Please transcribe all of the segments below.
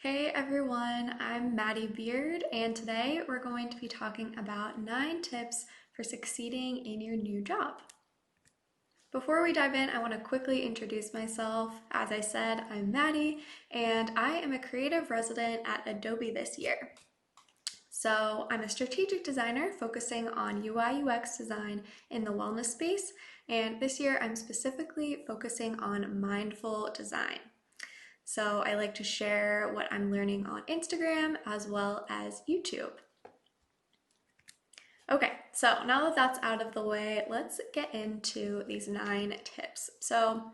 Hey everyone, I'm Maddie Beard, and today we're going to be talking about 9 tips for succeeding in your new job. Before we dive in, I want to quickly introduce myself. As I said, I'm Maddie, and I am a creative resident at Adobe this year. So I'm a strategic designer focusing on UI/UX design in the wellness space, and this year I'm specifically focusing on mindful design. So I like to share what I'm learning on Instagram as well as YouTube. Okay, so now that that's out of the way, let's get into these 9 tips. So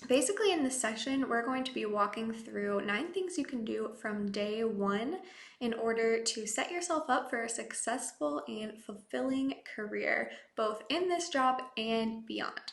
basically in this session, we're going to be walking through 9 things you can do from day 1 in order to set yourself up for a successful and fulfilling career, both in this job and beyond.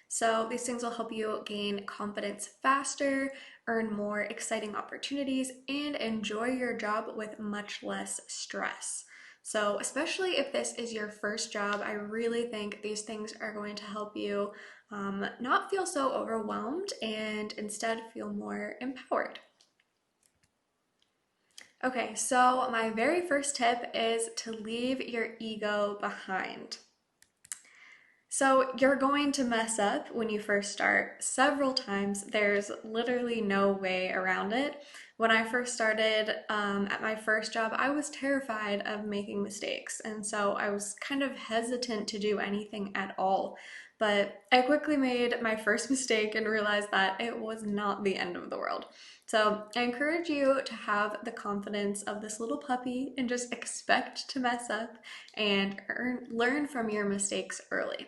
So these things will help you gain confidence faster, earn more exciting opportunities, and enjoy your job with much less stress. So especially if this is your first job, I really think these things are going to help you not feel so overwhelmed and instead feel more empowered. Okay, so my very first tip is to leave your ego behind. So you're going to mess up when you first start several times. There's literally no way around it. When I first started at my first job, I was terrified of making mistakes. And so I was kind of hesitant to do anything at all. But I quickly made my first mistake and realized that it was not the end of the world. So I encourage you to have the confidence of this little puppy and just expect to mess up and learn from your mistakes early.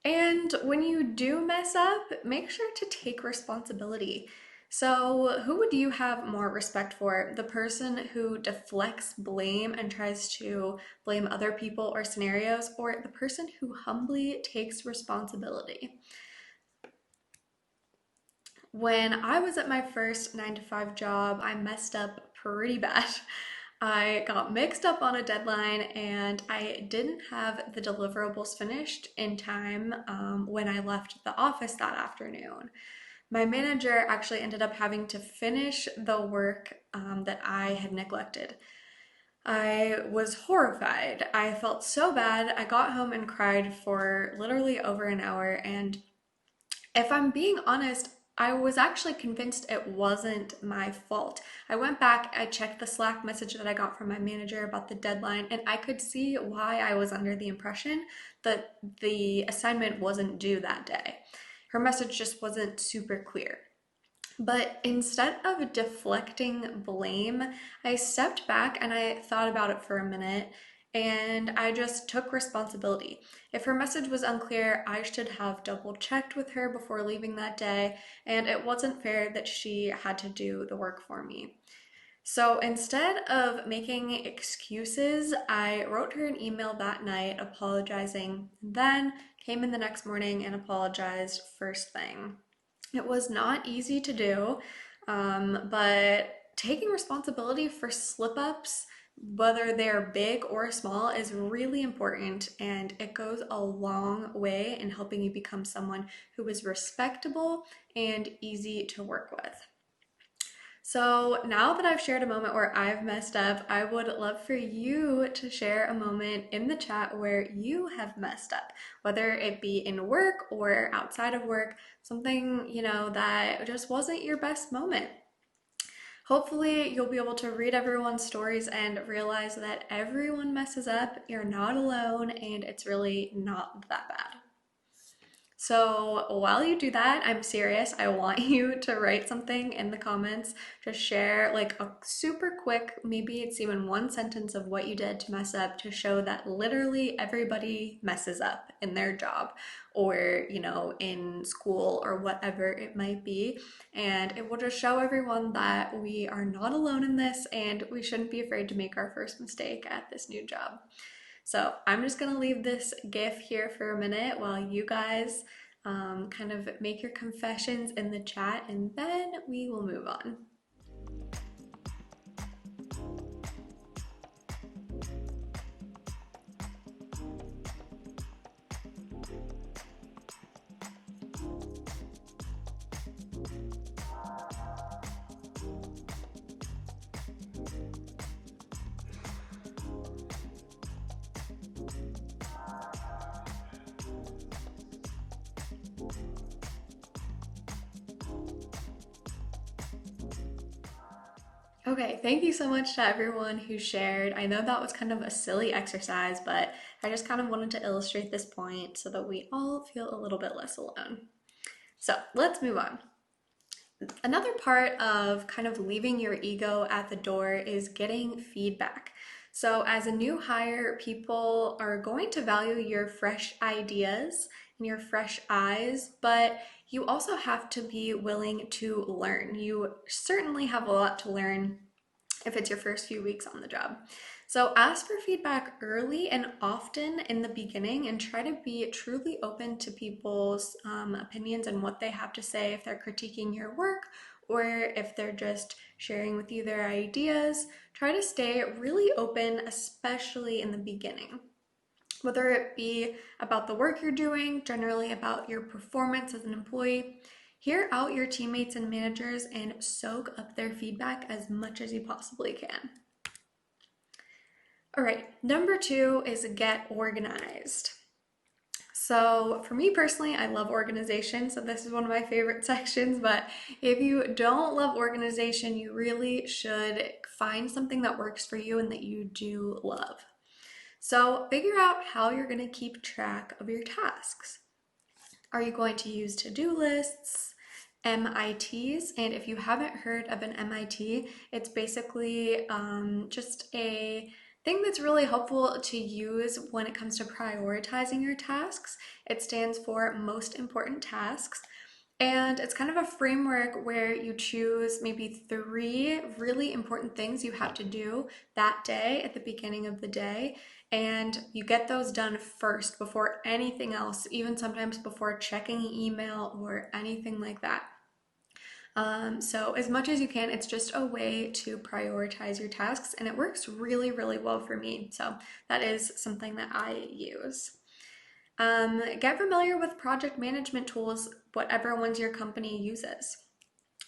And when you do mess up, make sure to take responsibility. So, who would you have more respect for? The person who deflects blame and tries to blame other people or scenarios, or the person who humbly takes responsibility? When I was at my first 9 to 5 job, I messed up pretty bad. I got mixed up on a deadline and I didn't have the deliverables finished in time when I left the office that afternoon. My manager actually ended up having to finish the work that I had neglected. I was horrified. I felt so bad. I got home and cried for literally over an hour, and if I'm being honest, I was actually convinced it wasn't my fault. I went back, I checked the Slack message that I got from my manager about the deadline, and I could see why I was under the impression that the assignment wasn't due that day. Her message just wasn't super clear. But instead of deflecting blame, I stepped back and I thought about it for a minute and I just took responsibility. If her message was unclear, I should have double checked with her before leaving that day, and it wasn't fair that she had to do the work for me. So instead of making excuses, I wrote her an email that night apologizing, then came in the next morning and apologized first thing. It was not easy to do, but taking responsibility for slip ups, whether they're big or small, is really important and it goes a long way in helping you become someone who is respectable and easy to work with. So now that I've shared a moment where I've messed up, I would love for you to share a moment in the chat where you have messed up, whether it be in work or outside of work, something, that just wasn't your best moment. Hopefully, you'll be able to read everyone's stories and realize that everyone messes up, you're not alone, and it's really not that bad. So while you do that, I'm serious. I want you to write something in the comments. Just share like a super quick, maybe it's even 1 sentence of what you did to mess up to show that literally everybody messes up in their job or, in school or whatever it might be. And it will just show everyone that we are not alone in this and we shouldn't be afraid to make our first mistake at this new job. So I'm just gonna leave this GIF here for a minute while you guys kind of make your confessions in the chat, and then we will move on. Okay, thank you so much to everyone who shared. I know that was kind of a silly exercise, but I just kind of wanted to illustrate this point so that we all feel a little bit less alone. So let's move on. Another part of kind of leaving your ego at the door is getting feedback. So, as a new hire, people are going to value your fresh ideas and your fresh eyes, but you also have to be willing to learn. You certainly have a lot to learn if it's your first few weeks on the job. So ask for feedback early and often in the beginning, and try to be truly open to people's opinions and what they have to say if they're critiquing your work or if they're just sharing with you their ideas. Try to stay really open, especially in the beginning. Whether it be about the work you're doing, generally about your performance as an employee, hear out your teammates and managers and soak up their feedback as much as you possibly can. All right, number 2 is get organized. So for me personally, I love organization, so this is one of my favorite sections, but if you don't love organization, you really should find something that works for you and that you do love. So figure out how you're going to keep track of your tasks. Are you going to use to-do lists, MITs? And if you haven't heard of an MIT, it's basically just a thing that's really helpful to use when it comes to prioritizing your tasks. It stands for most important tasks. And it's kind of a framework where you choose maybe 3 really important things you have to do that day at the beginning of the day. And you get those done first before anything else, even sometimes before checking email or anything like that. So as much as you can, it's just a way to prioritize your tasks, and it works really, really well for me. So that is something that I use. Get familiar with project management tools, whatever ones your company uses.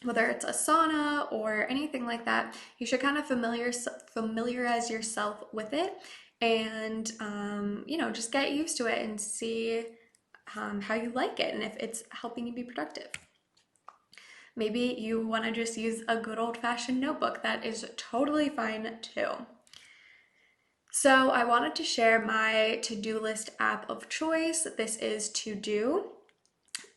Whether it's Asana or anything like that, you should kind of familiarize yourself with it, and just get used to it and see how you like it and if it's helping you be productive. Maybe you want to just use a good old-fashioned notebook. That is totally fine too. So I wanted to share my to-do list app of choice. This is To Do,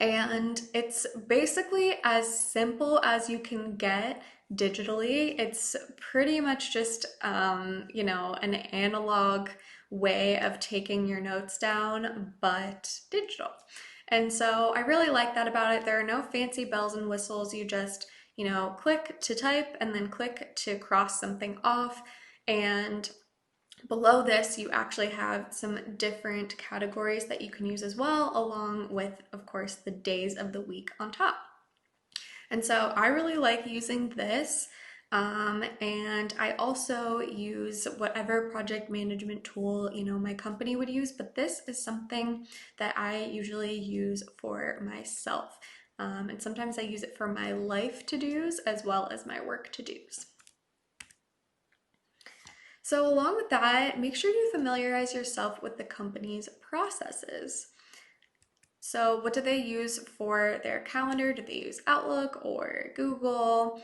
and it's basically as simple as you can get digitally. It's pretty much just, an analog way of taking your notes down, but digital. And so I really like that about it. There are no fancy bells and whistles. You just, click to type and then click to cross something off. And below this, you actually have some different categories that you can use as well, along with, of course, the days of the week on top. And so I really like using this. And I also use whatever project management tool, my company would use, but this is something that I usually use for myself. And sometimes I use it for my life to-dos as well as my work to-dos. So along with that, make sure you familiarize yourself with the company's processes. So what do they use for their calendar? Do they use Outlook or Google?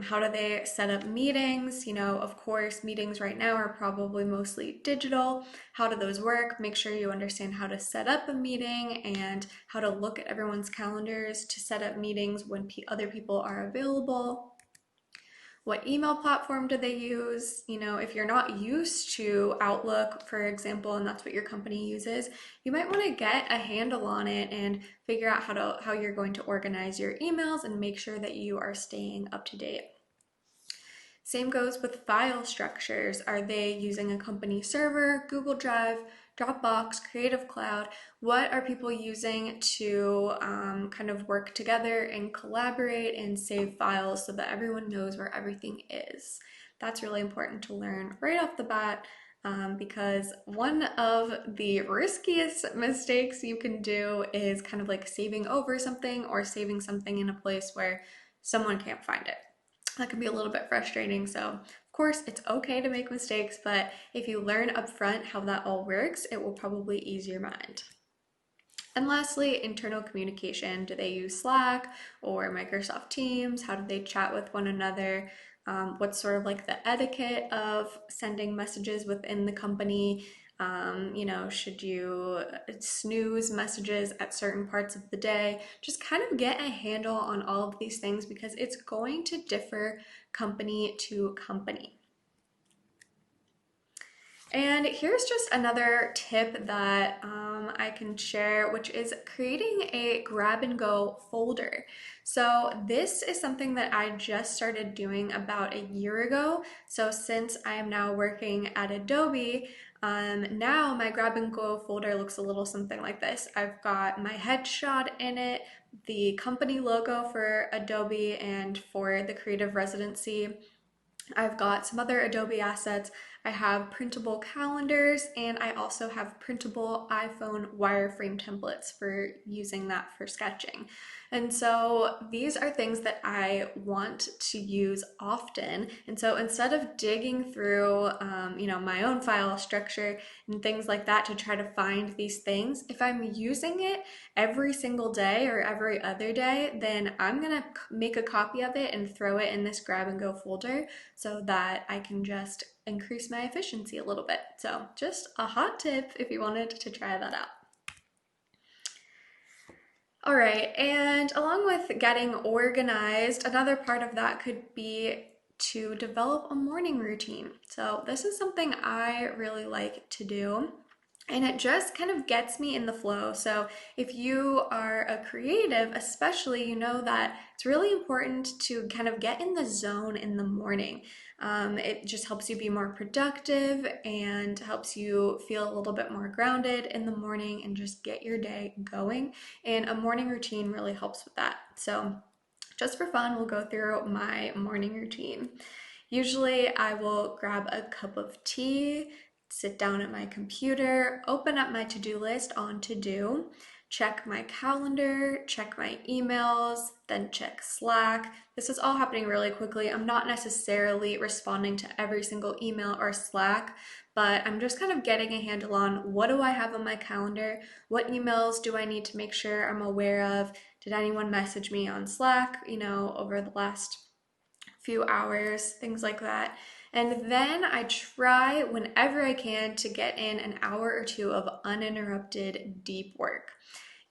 How do they set up meetings? Of course, meetings right now are probably mostly digital. How do those work? Make sure you understand how to set up a meeting and how to look at everyone's calendars to set up meetings when other people are available. What email platform do they use? If you're not used to Outlook, for example, and that's what your company uses, you might want to get a handle on it and figure out how you're going to organize your emails and make sure that you are staying up to date. Same goes with file structures. Are they using a company server, Google Drive, Dropbox, Creative Cloud? What are people using to kind of work together and collaborate and save files so that everyone knows where everything is? That's really important to learn right off the bat, because one of the riskiest mistakes you can do is kind of like saving over something or saving something in a place where someone can't find it. That can be a little bit frustrating. So of course it's okay to make mistakes, but if you learn upfront how that all works, it will probably ease your mind. And lastly, internal communication. Do they use Slack or Microsoft Teams? How do they chat with one another? what's sort of like the etiquette of sending messages within the company. You know, should you snooze messages at certain parts of the day? Just kind of get a handle on all of these things because it's going to differ company to company. And here's just another tip that I can share, which is creating a grab and go folder. So this is something that I just started doing about a year ago. So since I am now working at Adobe, now my grab and go folder looks a little something like this. I've got my headshot in it, the company logo for Adobe and for the creative residency. I've got some other Adobe assets. I have printable calendars, and I also have printable iPhone wireframe templates for using that for sketching. And so these are things that I want to use often. And so instead of digging through, you know, my own file structure and things like that to try to find these things, if I'm using it every single day or every other day, then I'm gonna make a copy of it and throw it in this grab and go folder so that I can just increase my efficiency a little bit. So just a hot tip if you wanted to try that out. All right, and along with getting organized, another part of that could be to develop a morning routine. So this is something I really like to do. And it just kind of gets me in the flow. So if you are a creative, especially, you know that it's really important to kind of get in the zone in the morning. It just helps you be more productive and helps you feel a little bit more grounded in the morning and just get your day going. And a morning routine really helps with that. So just for fun, we'll go through my morning routine. Usually I will grab a cup of tea, sit down at my computer, open up my to-do list on to-do, check my calendar, check my emails, then check Slack. This is all happening really quickly. I'm not necessarily responding to every single email or Slack, but I'm just kind of getting a handle on what do I have on my calendar, what emails do I need to make sure I'm aware of, did anyone message me on Slack, you know, over the last few hours, things like that. And then I try whenever I can to get in an hour or two of uninterrupted deep work.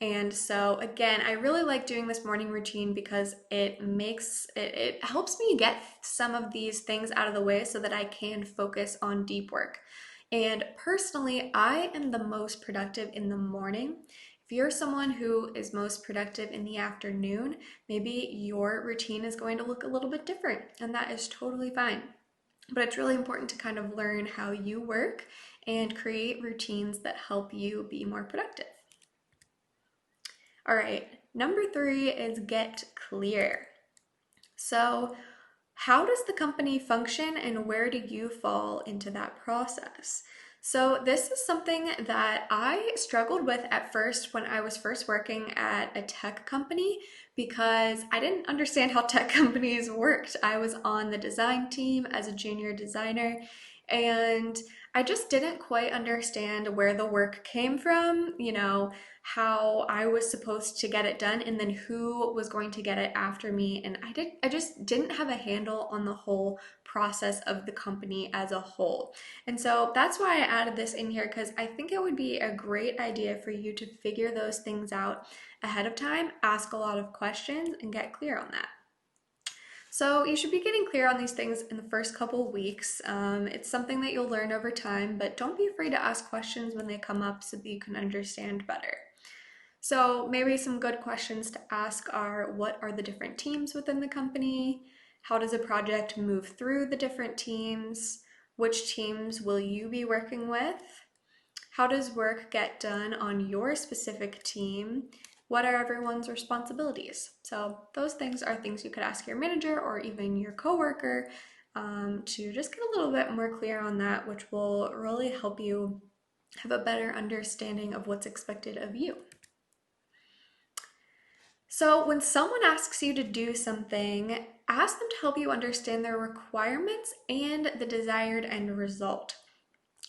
And so again, I really like doing this morning routine because it helps me get some of these things out of the way so that I can focus on deep work. And personally, I am the most productive in the morning. If you're someone who is most productive in the afternoon, maybe your routine is going to look a little bit different, and that is totally fine. But it's really important to kind of learn how you work and create routines that help you be more productive. All right, number 3 is get clear. So, how does the company function and where do you fall into that process? So this is something that I struggled with at first when I was first working at a tech company because I didn't understand how tech companies worked. I was on the design team as a junior designer and I just didn't quite understand where the work came from, you know, how I was supposed to get it done and then who was going to get it after me. And I just didn't have a handle on the whole process of the company as a whole. And so that's why I added this in here because I think it would be a great idea for you to figure those things out ahead of time, ask a lot of questions and get clear on that. So you should be getting clear on these things in the first couple weeks. It's something that you'll learn over time, but don't be afraid to ask questions when they come up so that you can understand better. So maybe some good questions to ask are, what are the different teams within the company? How does a project move through the different teams? Which teams will you be working with? How does work get done on your specific team? What are everyone's responsibilities? So those things are things you could ask your manager or even your coworker to just get a little bit more clear on that, which will really help you have a better understanding of what's expected of you. So when someone asks you to do something, ask them to help you understand their requirements and the desired end result.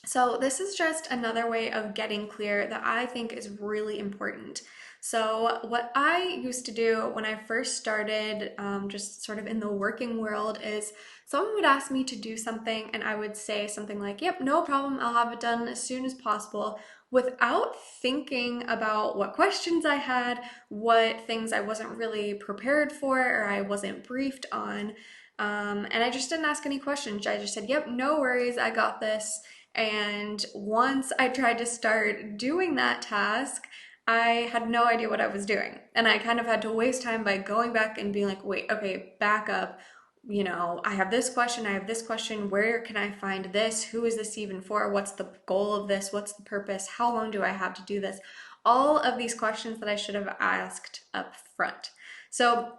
So this is just another way of getting clear that I think is really important. So, what I used to do when I first started, just sort of in the working world, is someone would ask me to do something, and I would say something like, "Yep, no problem, I'll have it done as soon as possible," without thinking about what questions I had, what things I wasn't really prepared for or I wasn't briefed on. And I just didn't ask any questions. I just said, "Yep, no worries, I got this." And once I tried to start doing that task, I had no idea what I was doing. And I kind of had to waste time by going back and being like, wait, okay, back up. I have this question, I have this question. Where can I find this? Who is this even for? What's the goal of this? What's the purpose? How long do I have to do this? All of these questions that I should have asked up front. So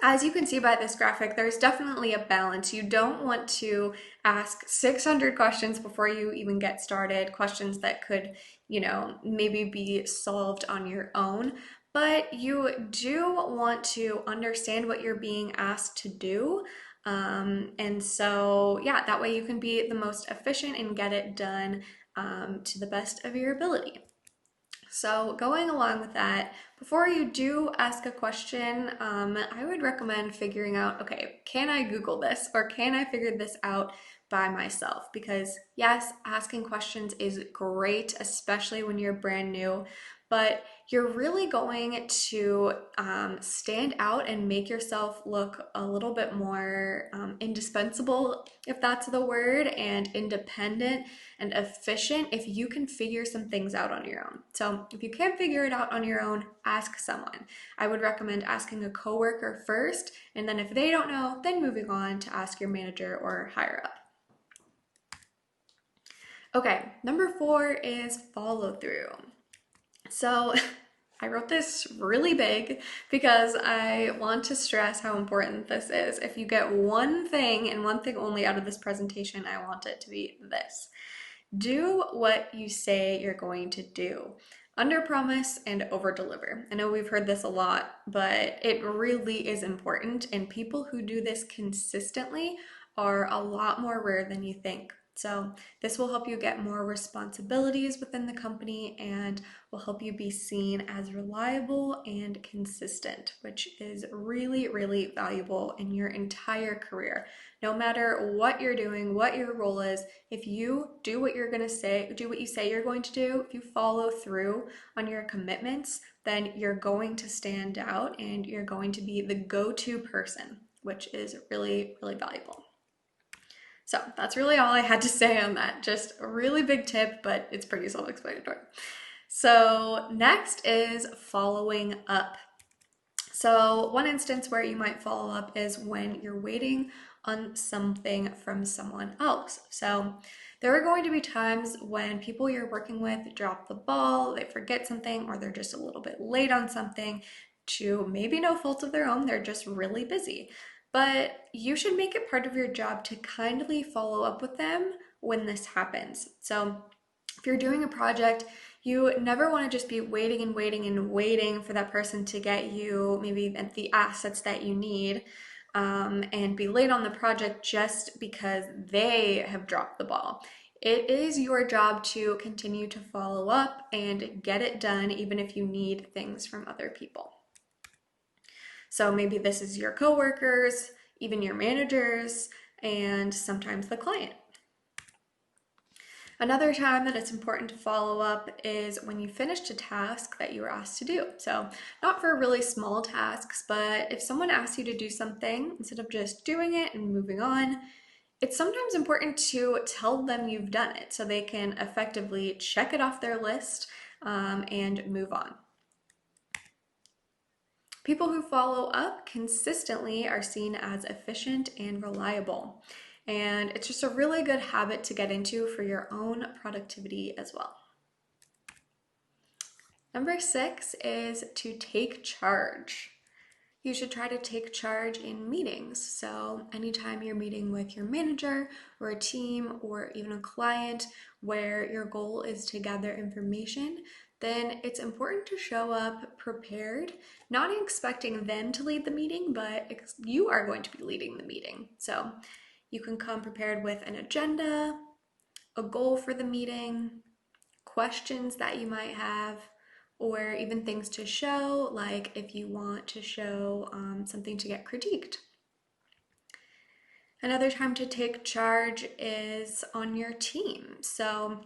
as you can see by this graphic, there's definitely a balance. You don't want to ask 600 questions before you even get started, questions that could, maybe be solved on your own. But you do want to understand what you're being asked to do. And so, yeah, that way you can be the most efficient and get it done to the best of your ability. So, going along with that, before you do ask a question, I would recommend figuring out, okay, can I Google this or can I figure this out by myself? Because yes, asking questions is great, especially when you're brand new, but you're really going to stand out and make yourself look a little bit more indispensable, if that's the word, and independent and efficient if you can figure some things out on your own. So if you can't figure it out on your own, ask someone. I would recommend asking a coworker first, and then if they don't know, then moving on to ask your manager or higher up. Okay, number 4 is follow through. So I wrote this really big because I want to stress how important this is. If you get one thing and one thing only out of this presentation, I want it to be this. Do what you say you're going to do. Under promise and over deliver. I know we've heard this a lot, but it really is important, and people who do this consistently are a lot more rare than you think. So, this will help you get more responsibilities within the company and will help you be seen as reliable and consistent, which is really, really valuable in your entire career. No matter what you're doing, what your role is, if you do what you're going to say, do what you say you're going to do, if you follow through on your commitments, then you're going to stand out and you're going to be the go-to person, which is really, really valuable. So that's really all I had to say on that. Just a really big tip, but it's pretty self-explanatory. So next is following up. So one instance where you might follow up is when you're waiting on something from someone else. So there are going to be times when people you're working with drop the ball, they forget something, or they're just a little bit late on something to maybe no fault of their own, they're just really busy. But you should make it part of your job to kindly follow up with them when this happens. So if you're doing a project, you never want to just be waiting and waiting and waiting for that person to get you maybe the assets that you need, and be late on the project just because they have dropped the ball. It is your job to continue to follow up and get it done, even if you need things from other people. So maybe this is your coworkers, even your managers, and sometimes the client. Another time that it's important to follow up is when you finished a task that you were asked to do. So not for really small tasks, but if someone asks you to do something, instead of just doing it and moving on, it's sometimes important to tell them you've done it so they can effectively check it off their list, and move on. People who follow up consistently are seen as efficient and reliable. And it's just a really good habit to get into for your own productivity as well. Number 6 is to take charge. You should try to take charge in meetings. So anytime you're meeting with your manager or a team or even a client where your goal is to gather information, then it's important to show up prepared, not expecting them to lead the meeting, but you are going to be leading the meeting. So you can come prepared with an agenda, a goal for the meeting, questions that you might have, or even things to show, like if you want to show something to get critiqued. Another time to take charge is on your team. So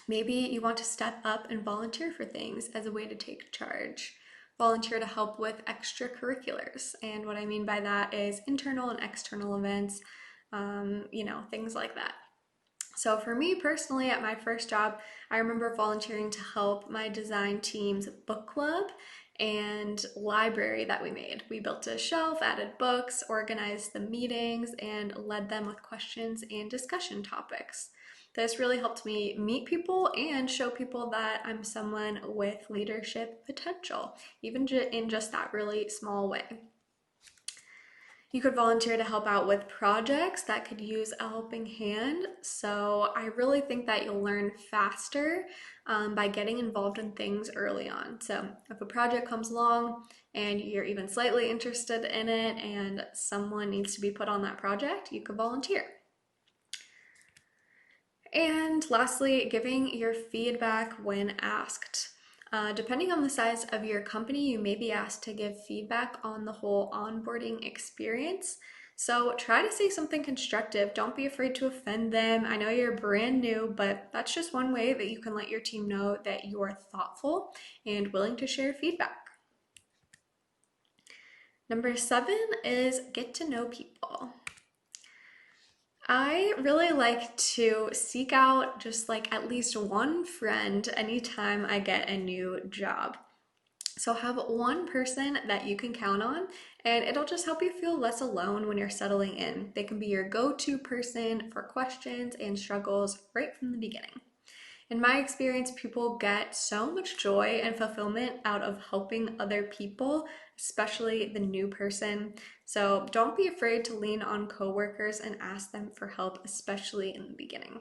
maybe you want to step up and volunteer for things as a way to take charge. Volunteer to help with extracurriculars. And what I mean by that is internal and external events, things like that. So for me personally, at my first job, I remember volunteering to help my design team's book club and library that we made. We built a shelf, added books, organized the meetings, and led them with questions and discussion topics. This really helped me meet people and show people that I'm someone with leadership potential, even in just that really small way. You could volunteer to help out with projects that could use a helping hand. So I really think that you'll learn faster by getting involved in things early on. So if a project comes along and you're even slightly interested in it and someone needs to be put on that project, you could volunteer. And lastly, giving your feedback when asked. Depending on the size of your company, you may be asked to give feedback on the whole onboarding experience. So try to say something constructive. Don't be afraid to offend them. I know you're brand new, but that's just one way that you can let your team know that you're thoughtful and willing to share feedback. Number 7 is get to know people. I really like to seek out just like at least one friend anytime I get a new job. So have one person that you can count on, and it'll just help you feel less alone when you're settling in. They can be your go-to person for questions and struggles right from the beginning. In my experience, people get so much joy and fulfillment out of helping other people, especially the new person. So don't be afraid to lean on coworkers and ask them for help, especially in the beginning.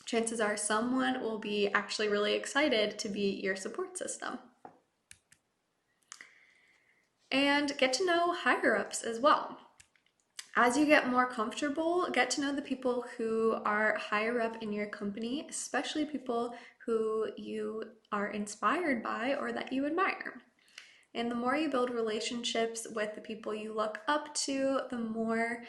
Chances are someone will be actually really excited to be your support system. And get to know higher ups as well. As you get more comfortable, get to know the people who are higher up in your company, especially people who you are inspired by or that you admire. And the more you build relationships with the people you look up to, the more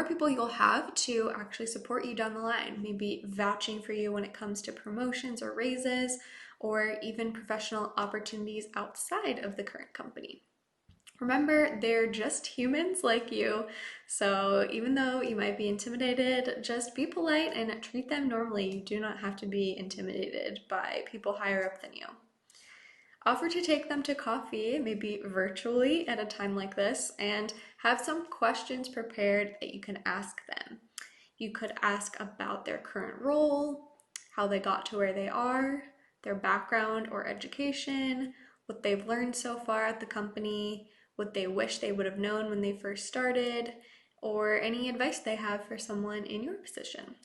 people you'll have to actually support you down the line, maybe vouching for you when it comes to promotions or raises, or even professional opportunities outside of the current company. Remember, they're just humans like you, so even though you might be intimidated, just be polite and treat them normally. You do not have to be intimidated by people higher up than you. Offer to take them to coffee, maybe virtually at a time like this, and have some questions prepared that you can ask them. You could ask about their current role, how they got to where they are, their background or education, what they've learned so far at the company, what they wish they would have known when they first started, or any advice they have for someone in your position.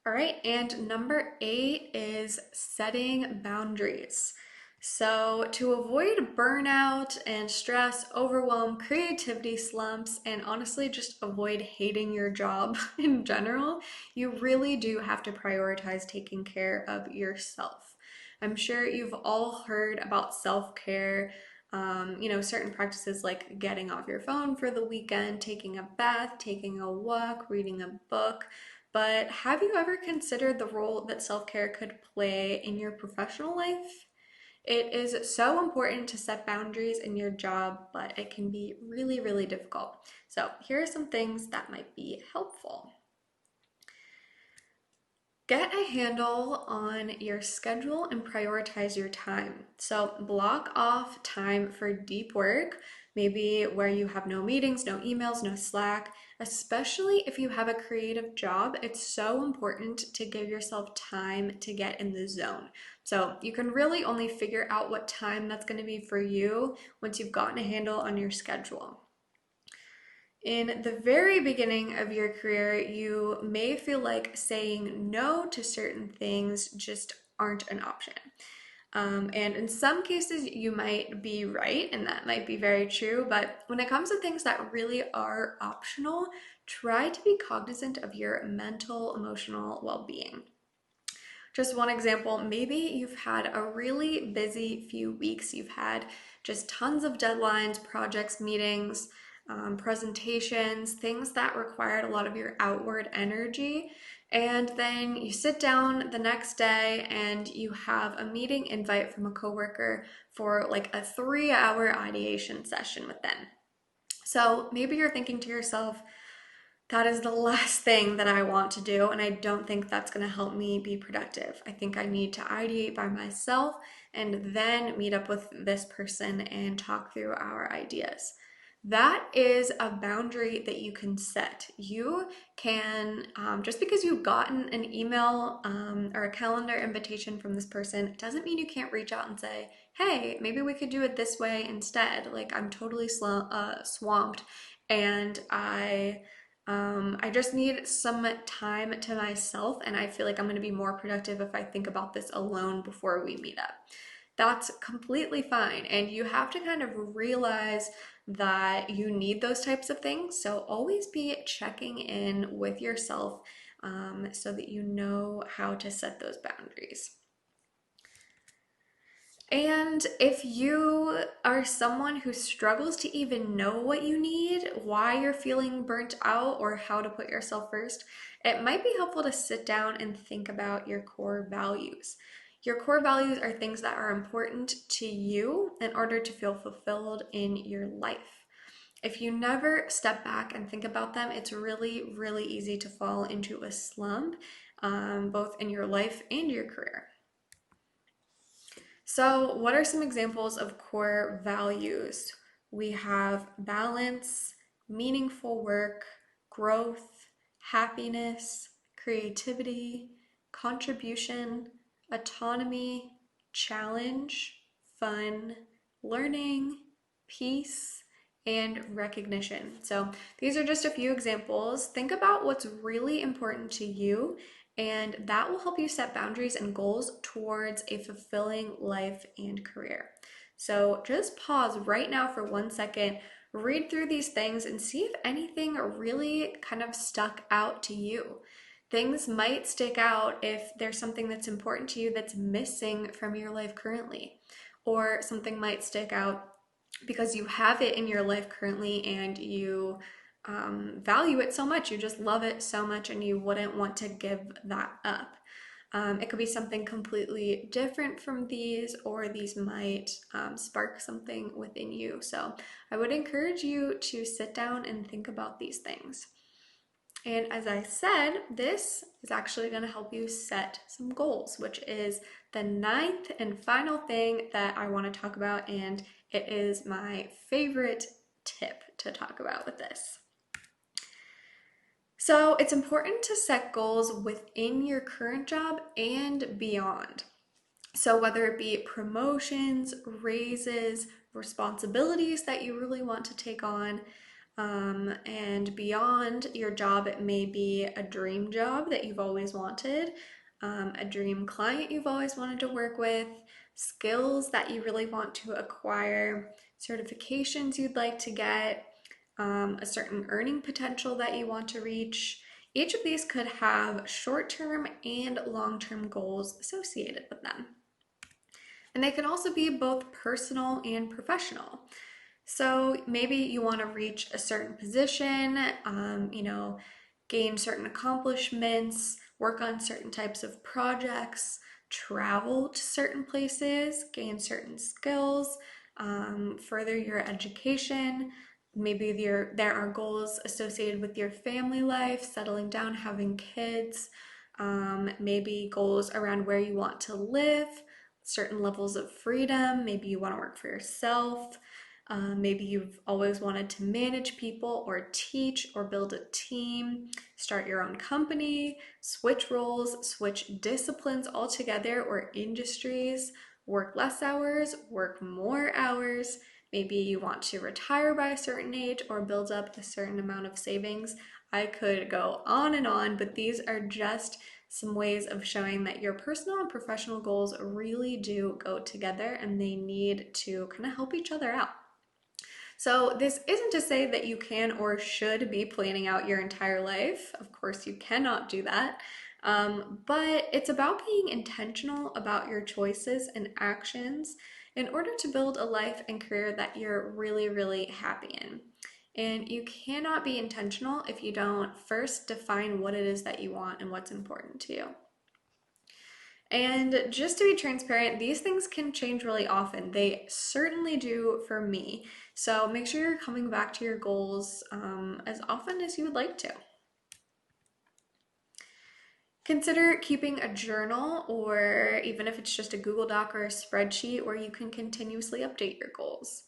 All right, and number 8 is setting boundaries. So to avoid burnout and stress, overwhelm, creativity slumps, and honestly just avoid hating your job in general, you really do have to prioritize taking care of yourself. I'm sure you've all heard about self-care, certain practices like getting off your phone for the weekend, taking a bath, taking a walk, reading a book. But have you ever considered the role that self-care could play in your professional life? It is so important to set boundaries in your job, but it can be really, really difficult. So here are some things that might be helpful. Get a handle on your schedule and prioritize your time. So block off time for deep work, maybe where you have no meetings, no emails, no Slack. Especially if you have a creative job, it's so important to give yourself time to get in the zone. So you can really only figure out what time that's going to be for you once you've gotten a handle on your schedule. In the very beginning of your career, you may feel like saying no to certain things just aren't an option. And in some cases, you might be right, and that might be very true. But when it comes to things that really are optional, try to be cognizant of your mental, emotional well being. Just one example, maybe you've had a really busy few weeks. You've had just tons of deadlines, projects, meetings, presentations, things that required a lot of your outward energy. And then you sit down the next day and you have a meeting invite from a coworker for like a 3 hour ideation session with them. So maybe you're thinking to yourself, that is the last thing that I want to do, and I don't think that's going to help me be productive. I think I need to ideate by myself and then meet up with this person and talk through our ideas. That is a boundary that you can set. You can, just because you've gotten an email or a calendar invitation from this person, doesn't mean you can't reach out and say, hey, maybe we could do it this way instead. Like, I'm totally swamped and I just need some time to myself, and I feel like I'm going to be more productive if I think about this alone before we meet up. That's completely fine, and you have to kind of realize that you need those types of things. So always be checking in with yourself so that you know how to set those boundaries. And if you are someone who struggles to even know what you need, why you're feeling burnt out, or how to put yourself first, it might be helpful to sit down and think about your core values. Your core values are things that are important to you in order to feel fulfilled in your life. If you never step back and think about them, it's really, really easy to fall into a slump, both in your life and your career. So, what are some examples of core values? We have balance, meaningful work, growth, happiness, creativity, contribution, autonomy, challenge, fun, learning, peace, and recognition. So, these are just a few examples. Think about what's really important to you, and that will help you set boundaries and goals towards a fulfilling life and career. So just pause right now for 1 second, read through these things, and see if anything really kind of stuck out to you. Things might stick out if there's something that's important to you that's missing from your life currently, or something might stick out because you have it in your life currently and you value it so much, you just love it so much, and you wouldn't want to give that up. It could be something completely different from these, or these might spark something within you. So I would encourage you to sit down and think about these things. And as I said, this is actually going to help you set some goals, which is the ninth and final thing that I want to talk about, and it is my favorite tip to talk about with this. So it's important to set goals within your current job and beyond. So whether it be promotions, raises, responsibilities that you really want to take on, and beyond your job, it may be a dream job that you've always wanted, a dream client you've always wanted to work with, skills that you really want to acquire, certifications you'd like to get, a certain earning potential that you want to reach. Each of these could have short-term and long-term goals associated with them. And they can also be both personal and professional. So maybe you want to reach a certain position, gain certain accomplishments, work on certain types of projects, travel to certain places, gain certain skills, further your education. Maybe there are goals associated with your family life, settling down, having kids, maybe goals around where you want to live, certain levels of freedom. Maybe you want to work for yourself. Maybe you've always wanted to manage people or teach or build a team, start your own company, switch roles, switch disciplines altogether or industries, work less hours, work more hours. Maybe you want to retire by a certain age or build up a certain amount of savings. I could go on and on, but these are just some ways of showing that your personal and professional goals really do go together, and they need to kind of help each other out. So this isn't to say that you can or should be planning out your entire life. Of course, you cannot do that. But it's about being intentional about your choices and actions in order to build a life and career that you're really, really happy in. And you cannot be intentional if you don't first define what it is that you want and what's important to you. And just to be transparent, these things can change really often. They certainly do for me. So make sure you're coming back to your goals as often as you would like to. Consider keeping a journal, or even if it's just a Google Doc or a spreadsheet where you can continuously update your goals.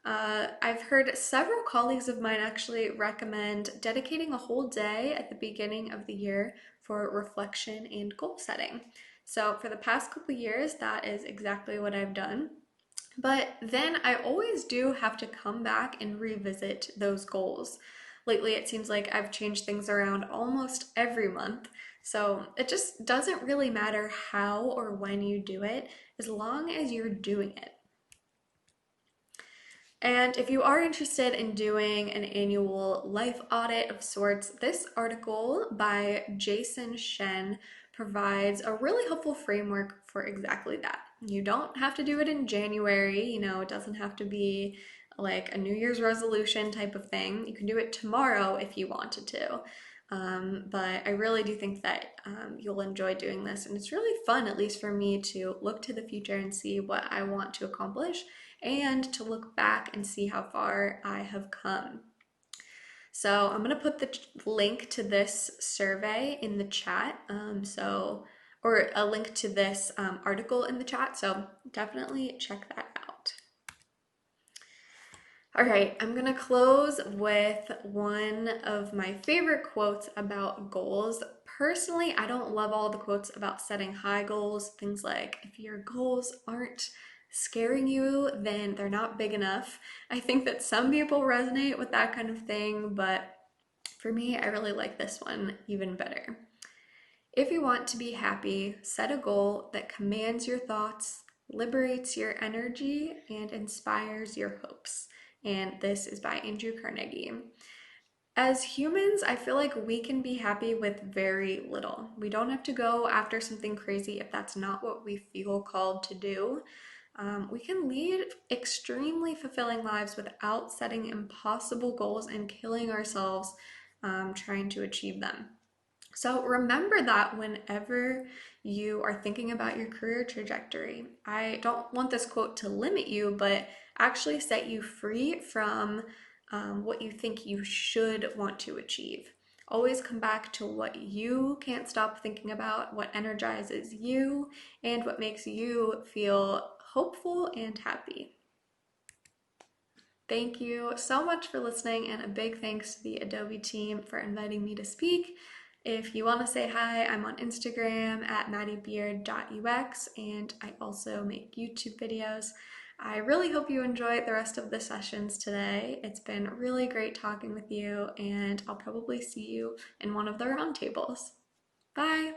I've heard several colleagues of mine actually recommend dedicating a whole day at the beginning of the year for reflection and goal setting. So, for the past couple years, that is exactly what I've done. But then I always do have to come back and revisit those goals. Lately, it seems like I've changed things around almost every month. So it just doesn't really matter how or when you do it, as long as you're doing it. And if you are interested in doing an annual life audit of sorts, this article by Jason Shen provides a really helpful framework for exactly that. You don't have to do it in January, it doesn't have to be like a New Year's resolution type of thing. You can do it tomorrow if you wanted to. But I really do think that you'll enjoy doing this. And it's really fun, at least for me, to look to the future and see what I want to accomplish and to look back and see how far I have come. So I'm going to put the link to this survey in the chat. Or a link to this article in the chat. So definitely check that out. All right, I'm gonna close with one of my favorite quotes about goals. Personally, I don't love all the quotes about setting high goals, things like if your goals aren't scaring you, then they're not big enough. I think that some people resonate with that kind of thing, but for me, I really like this one even better. If you want to be happy, set a goal that commands your thoughts, liberates your energy, and inspires your hopes. And this is by Andrew Carnegie. As humans, I feel like we can be happy with very little. We don't have to go after something crazy if that's not what we feel called to do. We can lead extremely fulfilling lives without setting impossible goals and killing ourselves trying to achieve them. So remember that whenever you are thinking about your career trajectory. I don't want this quote to limit you, but actually set you free from what you think you should want to achieve. Always come back to what you can't stop thinking about, what energizes you, and what makes you feel hopeful and happy. Thank you so much for listening, and a big thanks to the Adobe team for inviting me to speak. If you want to say hi, I'm on Instagram at maddiebeard.ux, and I also make YouTube videos. I really hope you enjoyed the rest of the sessions today. It's been really great talking with you, and I'll probably see you in one of the roundtables. Bye!